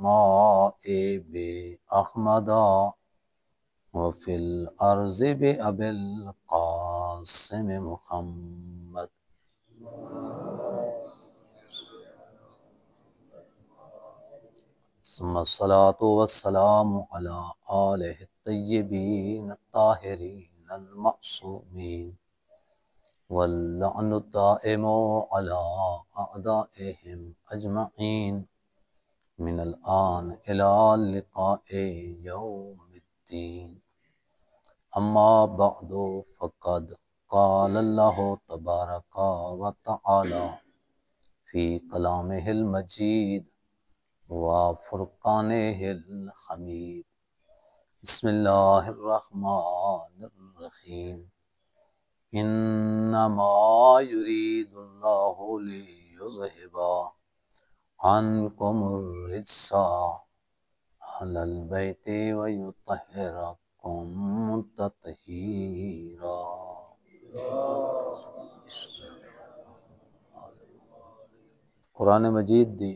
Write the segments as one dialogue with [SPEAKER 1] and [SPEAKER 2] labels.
[SPEAKER 1] السماء بأحمدا وفي الأرض بأبي القاسم محمد ثم الصلاة والسلام على آله الطيبين الطاهرين المعصومين واللعن الدائم على أعدائهم أجمعين من الآن إلى لقاء يوم الدين. أما بعد فقد قال الله تبارك وتعالى في كلامه المجيد وفرقانه الحميد. بسم الله الرحمن الرحيم. إنما يريد الله ليذهب عنكم الرجس أهل البيت ويطهركم تطهيرا. قرآن مجید دی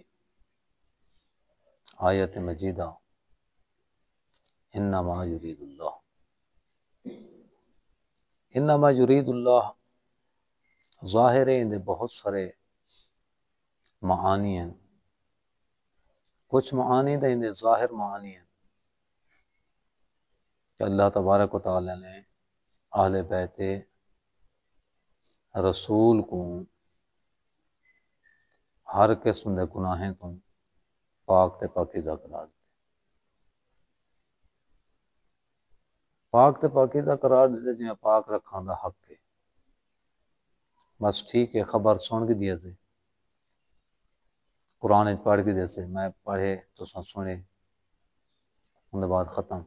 [SPEAKER 1] آیت مجیدہ انما یرید اللہ، انما یرید اللہ ظاہر ہے اندے بہت سارے معانی ہیں، کچھ معانی دے اندے ظاہر معانی ہیں کہ اللہ تبارک و تعالی نے اہل بیت رسول کو ہر قسم دے گناہیں تو پاک تے پاکیزہ قرار دیتے، پاک تے پاکیزہ قرار دیتے جی پاک رکھاں دا حق ہے. بس ٹھیک ہے، خبر سن کے دیا سے قرآن پڑھ کے دیا سے میں پڑھے تو سنے ان بعد ختم.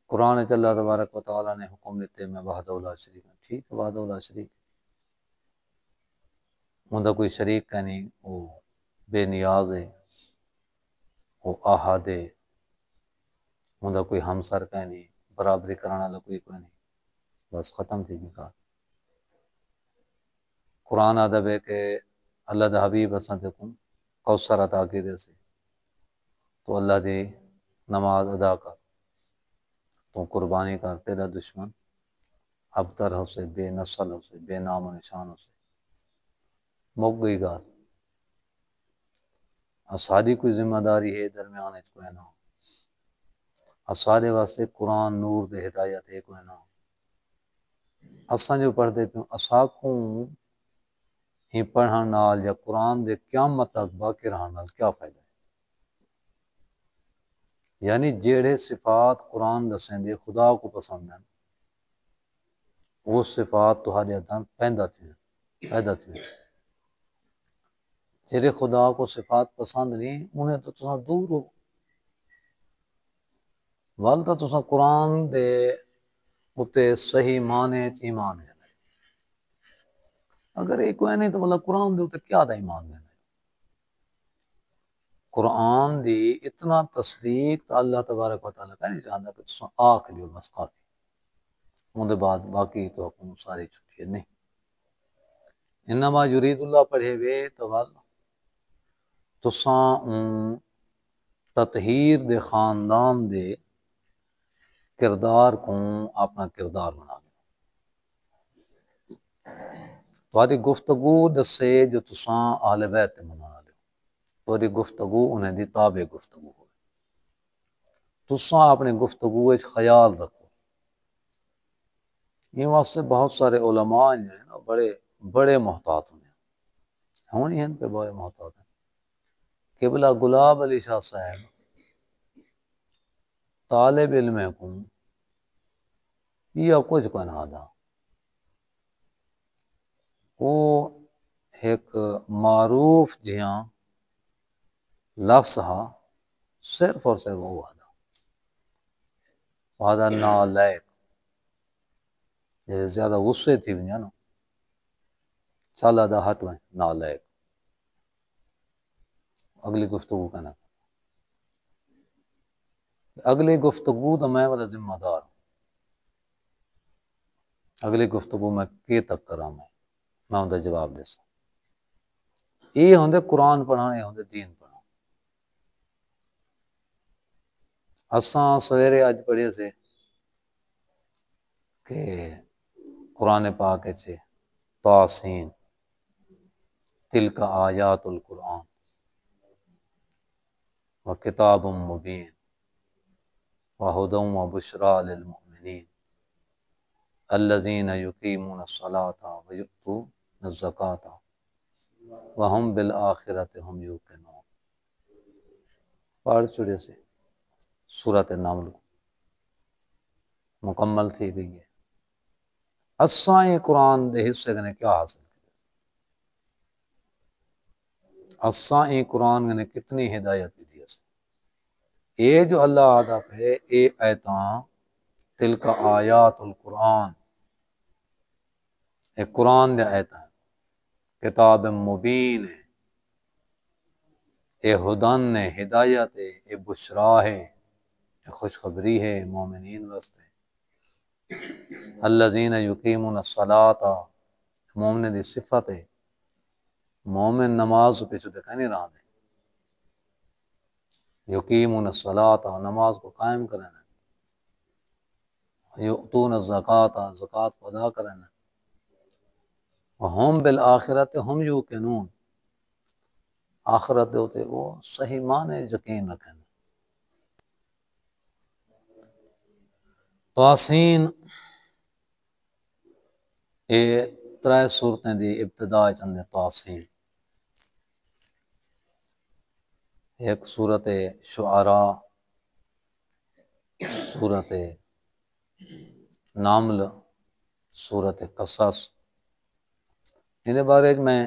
[SPEAKER 1] قرآن اللہ تبارک و تعالیٰ نے حکم دیتے میں وحدہ لا شریک ہوں، ٹھیک ہے وحدہ لا شریک، ان دا کوئی شریک کا نہیں، وہ بے نیاز ہے، وہ احد ہے، ان دا کوئی ہمسر کا نہیں، برابری کرانا والا کوئی نہیں، بس ختم تھی نکال. قرآن ادب ہے کہ اللہ دا حبیب اساں تے کن کوثر عطا کی دے سے تو اللہ دی نماز ادا کر، تو قربانی کر، تیرا دشمن ابتر ہو سے، بے نسل ہو سے، بے نام و نشان ہو سے، مک گئی گال. اسادی کوئی ذمہ داری ہے درمیان اچ کوئی نہ، اسادے واسطے قرآن نور دے ہدایت ہے کوئی نہ. اساں جو پڑھتے پیوں اساکوں ہی پڑھن نال یا قرآن دے قیامت تک باقی رہن نال کیا فائدہ ہے؟ یعنی جیڑے صفات قرآن دسیں دے خدا کو پسند ہیں وہ صفات تہاڈے ہتھاں پیدا تھی، جیڑے خدا کو صفات پسند نہیں انہیں تو تساں دور ہو. والتا تساں قرآن دے اتے صحیح معنی چ ایمان ہے، اگر ایک کوئی نہیں تو مطلب قرآن دے اتے کیا دا ایمان دینا؟ قرآن دی اتنا تصدیق تو اللہ تبارک و تعالیٰ کا نہیں چاہتا کہ تساں آکھ لیو بس کافی، ان دے بعد باقی تو حکم ساری چھٹی ہے نہیں. انما یرید اللہ پڑھے وے تو ول تساں تطہیر دے خاندان دے کردار کو اپنا کردار بنا دو. تہاڈی گفتگو دسے جو تساں اہل بیت منا لو، تہاڈی گفتگو انہیں دی تابع گفتگو ہو. تساں اپنے گفتگو وچ خیال رکھو. یہ واسطے بہت سارے علماء ہیں نا بڑے محتاط ہوں ہیں پہ بڑے محتاط ہیں. قبلہ گلاب علی شاہ صاحب طالب علم کو یہ کچھ کو نہ دا، وہ ایک معروف جہاں لفظ ہا صرف اور صرف وہ وعدہ نالائق، جیسے زیادہ غصے تھی ونیا نا چالا دا ہٹ میں نالائق، اگلی گفتگو کہنا اگلی گفتگو تو میں والا ذمہ دار ہوں، اگلی گفتگو میں کی تک کرا میں ان کا جواب دے سا. یہ ہوندے قرآن پڑھانے، ہوندے دین پڑھانے. اساں سویرے اج پڑھے سے کہ قرآن پاک سے طاسین تلک آیات القرآن و کتاب مبین وہدی وبشریٰ للمؤمنین الذین یقیمون الصلاۃ ویؤتون الزکاۃ وہم بالآخرۃ ہم یوقنون پڑھ چڑے سے سورۃ نمل مکمل تھی گئی ہے۔ اساں قرآن دے حصے نے کیا حاصل کیا؟ اساں قرآن نے کتنی ہدایت دی ہے؟ یہ جو اللہ عادہ ہے اے ایتاں تلک آیات القرآن، اے قرآن دے ایتاں کتاب مبین ہے، اے ہدن ہے، ہدایت ہے، اے بشرا ہے، اے خوشخبری ہے مومنین واسطے۔ الذین یقیمون الصلاۃ، مومن دی صفت ہے، مومن نماز پیچھے دیکھا نہیں رہا ہے، یقیمون الصلاۃ، نماز کو قائم کرنا، یؤتون الزکاۃ، زکوٰۃ کو ادا کرنا، وہم بالآخرۃ ہم یوقنون، آخرت ہوتے وہ صحیح معنی یقین رکھیں۔ طاسین اے ترائے صورتیں دی ابتدا چند طاسین، ایک صورت شعراء، صورت نامل، صورت قصص۔ ان بارے میں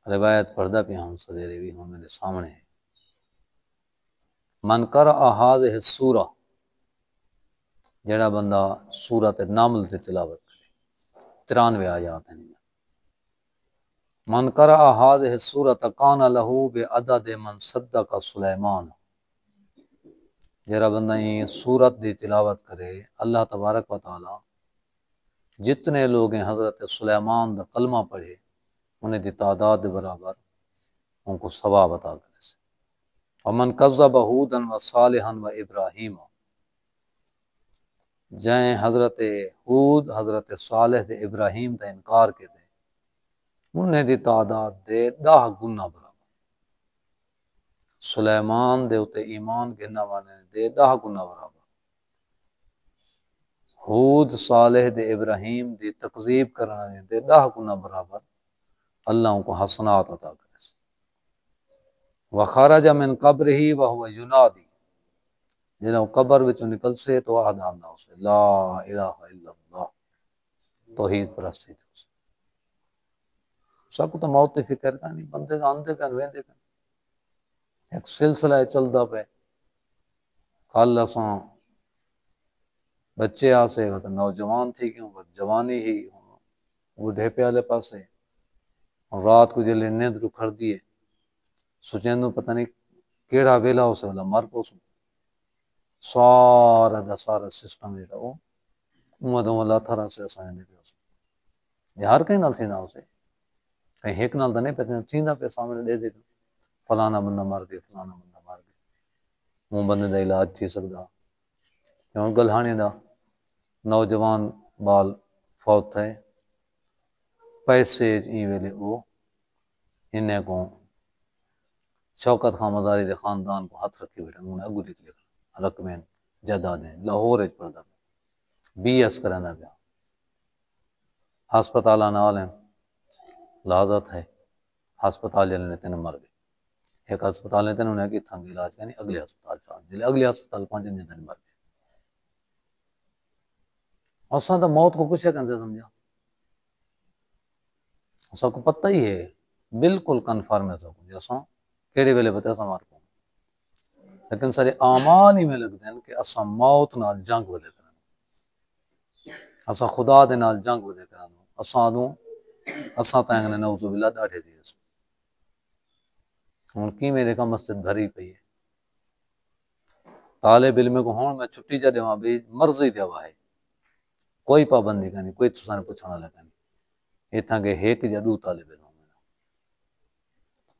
[SPEAKER 1] روایت پڑھدا پیا ہوں، سویرے بھی ہوں میرے سامنے ہے۔ من قرأ هذه السورہ، جڑا بندہ سورت نامل سے تلاوت کرے، 93 آیات ہیں۔ من قرأ هذه السورۃ کان له بعدد من صدق سلیمان، جڑا بندہ یہ سورت دی تلاوت کرے، اللہ تبارک و تعالی جتنے لوگ ہیں حضرت سلیمان دا کلمہ پڑھے انہیں دی تعداد دے برابر ان کو ثواب عطا کرے سے۔ ومن کذب ہودا و صالحا و ابراہیم، جائیں حضرت ہود، حضرت صالح دے ابراہیم دا انکار کے دے، انہیں دی تعداد دے 10 گنا برابر۔ سلیمان دے اتے ایمان گننا والے دے 10 گنا برابر، ہود صالح دے ابراہیم دی تکذیب کرنے دے 10 گنا برابر اللہ ان کو حسنات عطا کرے سے۔ وخرج من قبرہ وہو ینادی، جنہوں قبر وچوں نکل سے تو آدھام نہ اسے لا الہ الا اللہ، توحید پرستی تھی اسے۔ سب کو تو موت تے فکر کا نہیں، بندے آندے پہ ویندے پہ، ایک سلسلہ چلدا پہ۔ کل اساں بچے آسے نوجوان تھی کیوں جوانی ہی بوڑھے پہ والے پاسے، اور رات کو جلے نیند رکھڑ دیے سوچیں پتہ نہیں کیڑا ویلا اسے والا مر پوسوں، سارا دا سارا سسٹم جڑا وہ امدوں اللہ تھرا سے اسائیں دے پہ یہ ہر کہیں نال تھینا اسے، کہیں ایک نال دا نہیں پتہ تھیندا پہ سامنے دے دے فلانا بندہ مر گئے، فلانا بندہ مر گئے، وہ بندے دا علاج تھی سکدا۔ کیوں گلہانے دا نوجوان بال فوت ہے، پیسے این ویلے وہ انہیں کو شوکت خان مزاری دے خاندان کو ہاتھ رکھے بیٹھے، انہوں نے اگو دیکھ لکھا رقمین جائیدادیں لاہور اچ پڑھدا بی ایس کرنا پیا، ہسپتال نال ہیں لازت ہے، ہسپتال جلے نے تین مر گئے، ایک ہسپتال نے تین انہیں کہ تھنگ علاج کرنی، اگلے ہسپتال چاہ جلے اگلے ہسپتال پہنچے نے تین مر گئے۔ اساں تو موت کو کچھ ہے کہتے سمجھا، اساں کو پتہ ہی ہے بالکل کنفرم ہے سب کو اساں کیڑے ویلے پتہ اساں مار کو، لیکن سارے اعمال ہی میں لگتے ہیں کہ اساں موت نال جنگ ودے کرنا، اساں خدا دے نال جنگ ودے کرنا، اساں تینگنے نعوذ باللہ ڈاڑھے دی اس ہوں کی میرے کا مسجد بھری پئی ہے، طالب علم کو ہون میں چھٹی جا دیواں بھی مرضی دیوا ہے، کوئی پابندی کا نہیں، کوئی تساں نے پوچھنا لگا نہیں، اتھاں کہ ایک یا دو طالب علم،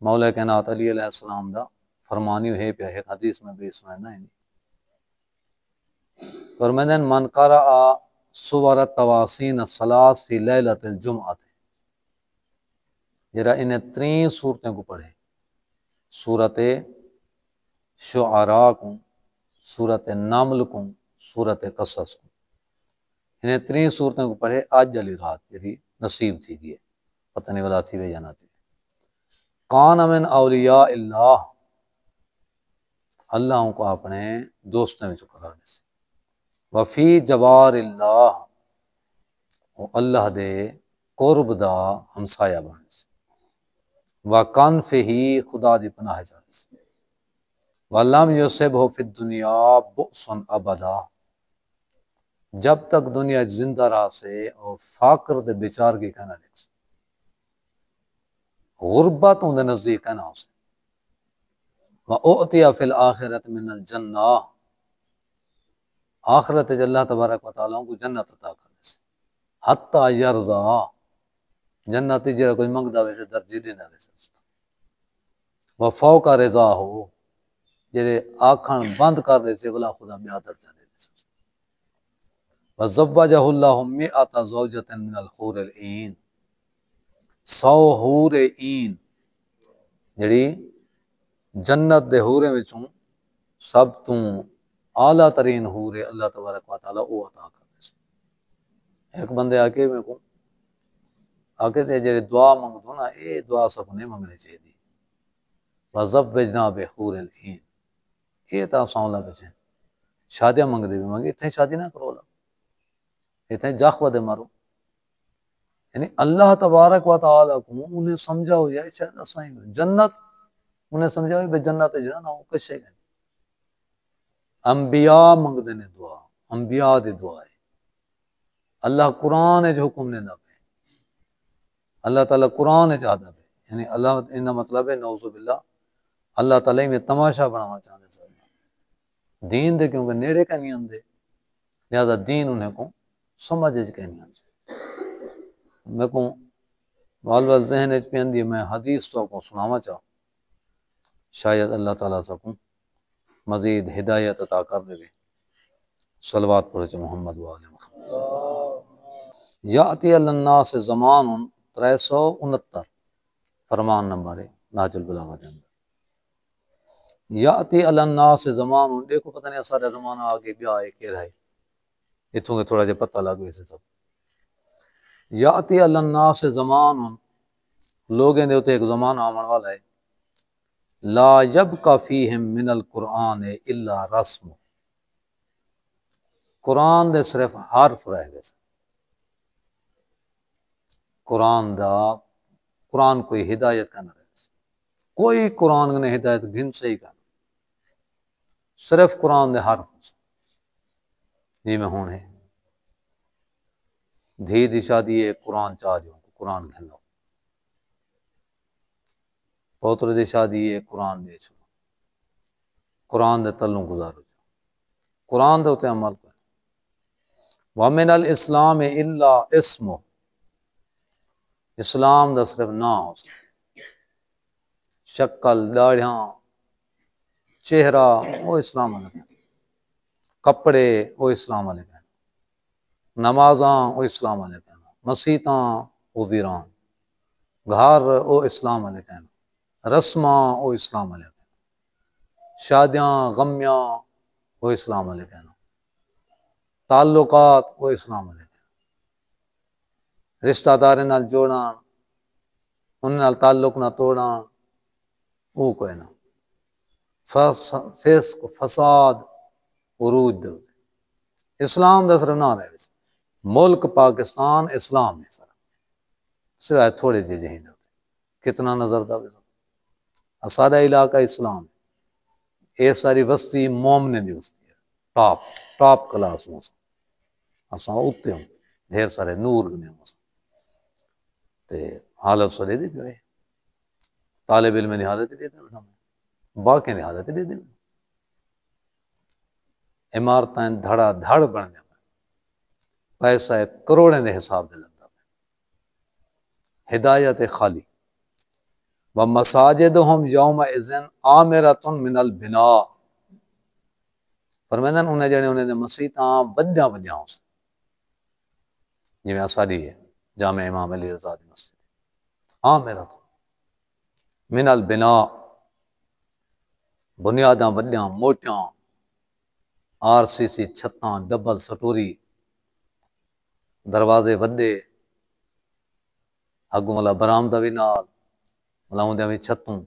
[SPEAKER 1] مولا کائنات علی علیہ السلام دا فرمانی ہے پہ ایک حدیث میں بھی سنائنا ہے فرمائیں من قرأ سور تواسین الصلاۃ فی لیلۃ الجمعہ جرا انہیں 3 صورتیں کو پڑھے سورت شعراء کو سورت نمل کو سورت قصص کو انہیں 3 صورتیں کو پڑھے آج جلی رات جی نصیب تھی گئی پتہ نہیں ولا تھی وے یا نہ تھی کان من اولیاء اللہ اللہ کو اپنے دوستوں میں قرار دے سے وفی جوار اللہ اللہ دے قرب دا ہمسایہ بنے سے وکنف ہی خدا دی پناہ جانے سے ولم یصبہ فی الدنیا بؤس ابدا جب تک دنیا زندہ رہا سے اور فقر دے بیچار کی کہنا لکھ سے غربت ان دے نزدیک کہنا ہو سے وَأُعْطِيَ فِي الْآخِرَةِ مِنَ الْجَنَّةِ آخرت اللہ تبارک و تعالیٰ کو جنت عطا کرنے سے حتی یرضا جنت جرا کوئی منگدا ویسے درجی دینا ویسے وفوق رضا ہو جرے آکھن بند کر دے سے بلا خدا میں درجہ دے سے وزوجہ اللہ مئۃ زوجۃ من الحور العین 100 حور عین جڑی جنت دے حورے وچوں سب تو اعلیٰ ترین حور اللہ تبارک و تعالیٰ او عطا کرنے سے ایک بندے آکے میں کو آکے سے جڑے دعا منگ دو نا اے دعا سب نے منگنے چاہیے دی وزوجنا بحور العین یہ تا ساؤں بچے شادیاں منگ دے بھی منگے اتنے شادی نہ کرو اتنے جاخ دے مارو یعنی اللہ تبارک و تعالیٰ کو انہیں سمجھا ہو جائے شاید اسائیں جنت انہیں سمجھا ہوئی بے جنت جڑا نا وہ کشے گئے انبیاء منگ دینے دعا انبیاء دی دعا ہے اللہ قرآن جو حکم نے دا پہ اللہ تعالیٰ قرآن چاہتا پہ یعنی اللہ انہا مطلب ہے نعوذ باللہ اللہ تعالیٰ میں تماشا بنانا چاہتے ہیں دین دے کیونکہ نیڑے کا نہیں آندے لہذا دین انہیں کو سمجھ کے نہیں آندے میں کو وال ذہن اچ پہ اندی میں حدیث تو کو سناوا چاہوں شاید اللہ تعالیٰ سکوں مزید ہدایت عطا کر دے صلوات پڑھے محمد و آل محمد یاتی الناس زمان 369 فرمان نمبر ہے ناج البلاغہ کے اندر یاتی الناس زمان دیکھو پتہ نہیں سارا زمانہ آگے بھی آئے کہ رہے اتھوں کے تھوڑا جا پتہ لگ ویسے سب یاتی الناس زمان لوگیں دے ہوتے ایک زمانہ آمن والا ہے لا یبقى فیہم من القرآن الا رسم قرآن دے صرف حرف رہ گئے قرآن کوئی ہدایت کا نہ رہے کوئی قرآن نے ہدایت گھن سے ہی کا صرف قرآن دے حرف جی میں ہوں ہے دھی دی شادی ہے قرآن چاہ جو قرآن گھن لو پوتر دی شادی ہے قرآن دے چھو قرآن دے تلوں گزارو قرآن دے ہوتے عمل کر وَمِنَ الْإِسْلَامِ إِلَّا اسْمُ اسلام دا صرف نہ ہو شکل داڑیاں چہرہ وہ اسلام علیہ کپڑے وہ اسلام علیہ نمازاں وہ اسلام علیہ مسیتاں وہ ویران گھر وہ اسلام علیہ رسماں وہ اسلام علیہ شادیاں غمیاں وہ اسلام علیہ تعلقات وہ اسلام علیہ رشتہ داریں نال جوڑاں ان نال تعلق نہ توڑاں وہ کوئی نہ فسق فساد عروج دے اسلام دا صرف نہ رہے ملک پاکستان اسلام ہے سارا سوائے تھوڑے جی جہیں دے کتنا نظر دا سادہ علاقہ اسلام یہ ساری بستی مومنے دی بستی ہے ٹاپ کلاس ہوں اساں اتے ہوں ڈھیر سارے نور گنے ہوں تے حالت سو دے دی پہ طالب علم نے حالت دے دی باقی نے حالت دے دی عمارتیں دھڑا دھڑ بن جائے پیسہ کروڑیں دے حساب دے لگتا ہدایت خالی وَمَسَاجِدُهُمْ يَوْمَئِذٍ عَامِرَةٌ مِنَ الْبِنَاءِ فرمائدن انہیں جڑے انہیں دے مسیطاں بدیاں بدیاں ہو سن جی میں اسالی ہے جامع امام علی رضا دی مسجد عامرۃ من البناء بنیاداں بدیاں موٹیاں آر سی سی چھتاں ڈبل سٹوری دروازے ودے اگوں والا برآمدہ بھی نال ملاؤں دے بھی چھتوں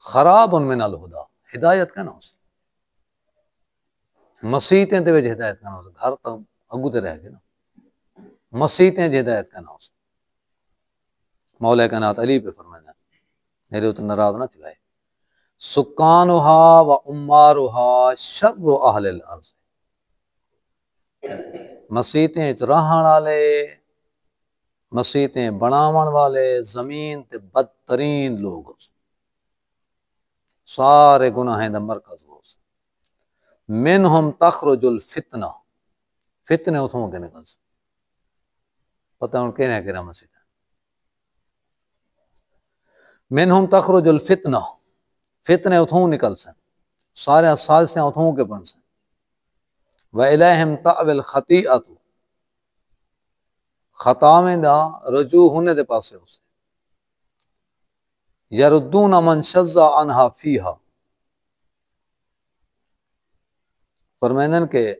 [SPEAKER 1] خراب من الہدا ہدایت کا نہ ہو سکتا مسیتیں دے وچ ہدایت کا نہ ہو سکتا گھر تو اگو تے رہ گئے نا مسیتیں جے ہدایت کا نہ ہو سکتا مولا کائنات علی پہ فرمایا میرے اتنے ناراض نہ تھائے سکانہا و عمارہا شر اہل الارض مسیتیں چ رہن والے مسیتیں بناون والے زمین تے بدترین لوگ سارے گناہیں دا مرکز ہو منہم تخرج الفتنہ فتنے اتھوں کے نکل سے پتہ ان کہنے کہنا مسیح منہم تخرج الفتنہ فتنے اتھوں نکل سے سارے سازشیں اتھوں کے بن سے وَإِلَيْهِمْ تَأْوِي الْخَطِيئَةُ خطا میں دا رجوع ہونے دے پاسے ہو سے یردون من شذ عنہا فیہا فرمائنن کہ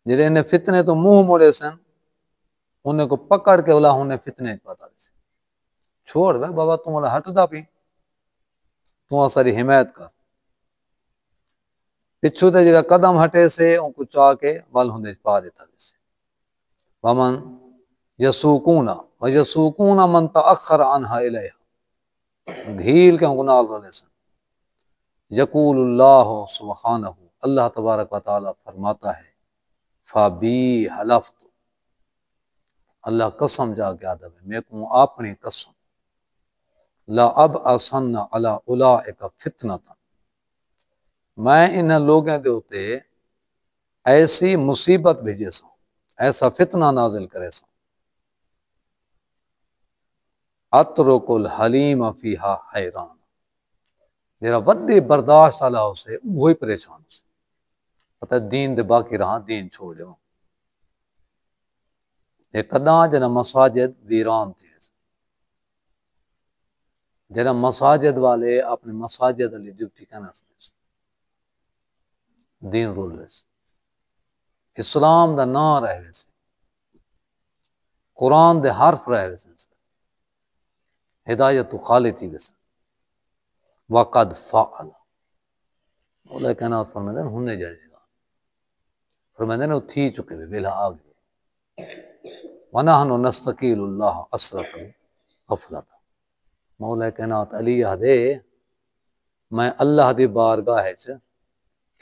[SPEAKER 1] جڑے انہیں فتنے تو منہ موڑے سن انہیں کو پکڑ کے اولا انہیں فتنے پتا دے سے چھوڑ دا بابا تم اولا ہٹ دا پی تم ساری حمایت کر پچھو تے جگہ قدم ہٹے سے ان کو چاہ کے ول ہندے پا دیتا دے سے ومن یسوکون ویسوکون من تأخر عنہا الیہا گھیل کے ان کو نال رلے سن یقول اللہ سبحانہ اللہ تبارک و تعالی فرماتا ہے فابی حلفت اللہ قسم جا کے آدھا ہے میں کہوں اپنی قسم لا اب اسن علی اولئک فتنۃ میں ان لوگوں کے ہوتے ایسی مصیبت بھیجے سا ایسا فتنہ نازل کرے سا اترک الحلیم فیہا حیران جرا ودی برداشت والا ہو سے وہی پریشان ہو سے پتہ دین دے باقی رہا دین چھوڑ جاؤ یہ کداں جنا مساجد ویران تھی جنا مساجد والے اپنے مساجد علی ڈیوٹی کہنا سکتے دین رول ویسے اسلام دا نا رہے ویسے قرآن دے حرف رہے ویسے ہدایت تو خالی تھی ویسے وقد فعل اولا کہنا فرمیدن ہونے جائے گا فرمیدن وہ تھی چکے بھی بلا آگے وَنَحْنُ نَسْتَقِيلُ اللَّهَ أَسْرَةً غَفْلَةً مولا کائنات علی دے میں اللہ دی بارگاہ ہے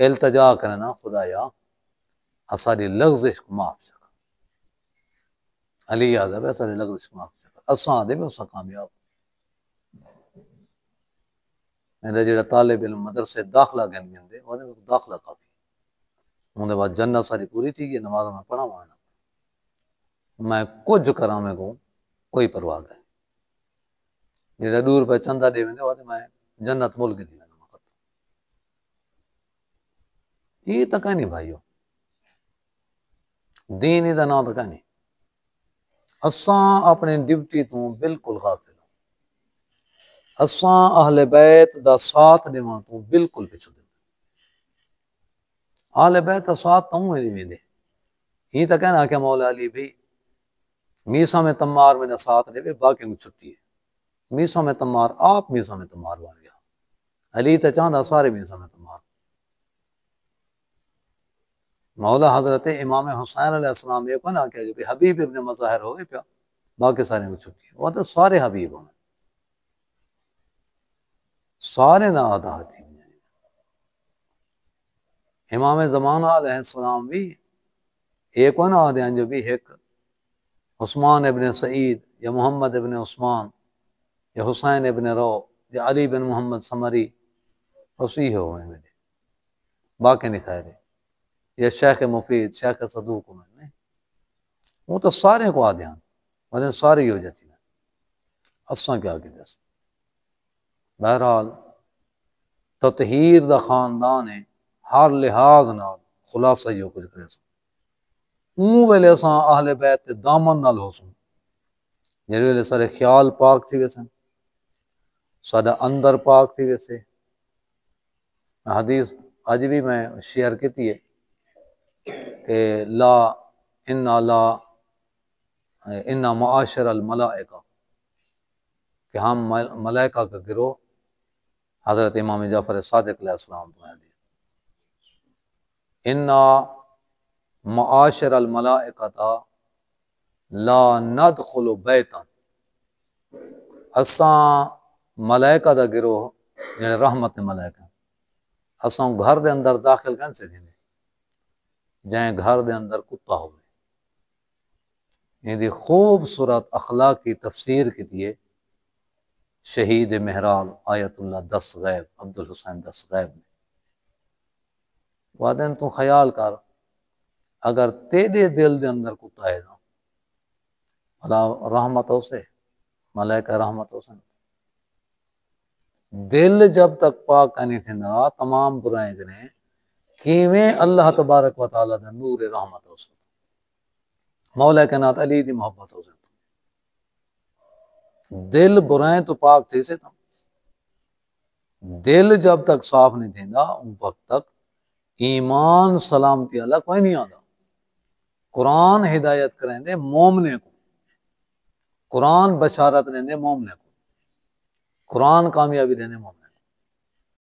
[SPEAKER 1] التجا کرنا خدایا اساری لغزش کو معاف چکا علی آدھا ہے اساری لغزش کو معاف چکا اساں دے میں اسا کامیاب میرا جڑا طالب علم مدرسے داخلہ گن گندے وہ داخلہ کافی ان دے بعد جنت ساری پوری تھی یہ نماز میں پڑھا ہوا میں کچھ کراں میں کو کوئی پرواہ نہیں جڑا دور پہ چندہ دے ویندے وہ میں جنت ملک دی یہ تک نہیں بھائیو دین ہی دا نام تک نہیں اساں اپنے ڈیوٹی تو بالکل غافل ہوں اساں اہل بیت دا ساتھ دیواں تو بالکل پچھو دے اہل بیت دا ساتھ تو ہی نہیں دے یہ تک کہنا کہ مولا علی بھی میسا میں تمار میں ساتھ دے باقی میں چھٹی ہے میسا میں تمار آپ میسا میں تمار بن گیا علی تو چاہتا سارے میسا میں تمار مولا حضرت امام حسین علیہ السلام یہ کہنا کہ جو حبیب ابن مظاہر ہوئے پیا باقی سارے کو چھٹی ہے وہ تو سارے حبیب ہوں سارے نہ آدھا تھی امام زمانہ علیہ السلام بھی ایک نا آدھے جو بھی ایک عثمان ابن سعید یا محمد ابن عثمان یا حسین ابن رو یا علی بن محمد سمری اسی ہوئے میرے باقی نہیں خیر یا شیخ مفید شیخ صدوق میں وہ تو سارے کو آدھے ہیں ساری ہو جاتی ہیں اساں کیا کیتے سی بہرحال تطہیر دا خاندان ہے ہر لحاظ نال خلاصہ جو کچھ کرے سن اون ویلے اساں اہل بیت تے دامن نال ہو سن جڑے ویلے سارے خیال پاک تھی ویسن سادہ اندر پاک تھی ویسے حدیث اج بھی میں شیئر کیتی ہے کہ ان معاشر الملائکہ کہ ہم ملائکہ کا گروہ حضرت امام جعفر صادق علیہ السلام تو ہیں ان معاشر الملائکہ لا ندخل بیتا اساں ملائکہ دا گروہ جڑے رحمت ملائکہ اساں گھر دے اندر داخل کن سے دینے جائیں گھر دے اندر کتا ہوئے یہ دی خوبصورت اخلاقی تفسیر کی دیئے شہید محراب آیت اللہ دس غیب عبدالحسین دس غیب نے وعدین تو خیال کر اگر تیرے دل دے اندر کتا ہے نا بھلا رحمت ہو سے ملائکہ رحمت ہو سے دل جب تک پاک نہیں تھے نا تمام برائیں گنے کیویں اللہ تبارک و تعالیٰ دے نور رحمت ہو سے مولا کائنات علی دی محبت ہو سے دل برائیں تو پاک تھے سے تھا دل جب تک صاف نہیں تھے نا ان وقت تک ایمان سلامتی اللہ کوئی نہیں آتا قرآن ہدایت کریں دے مومنے کو قرآن بشارت دیں دے مومنے کو قرآن کامیابی دیں دے مومنے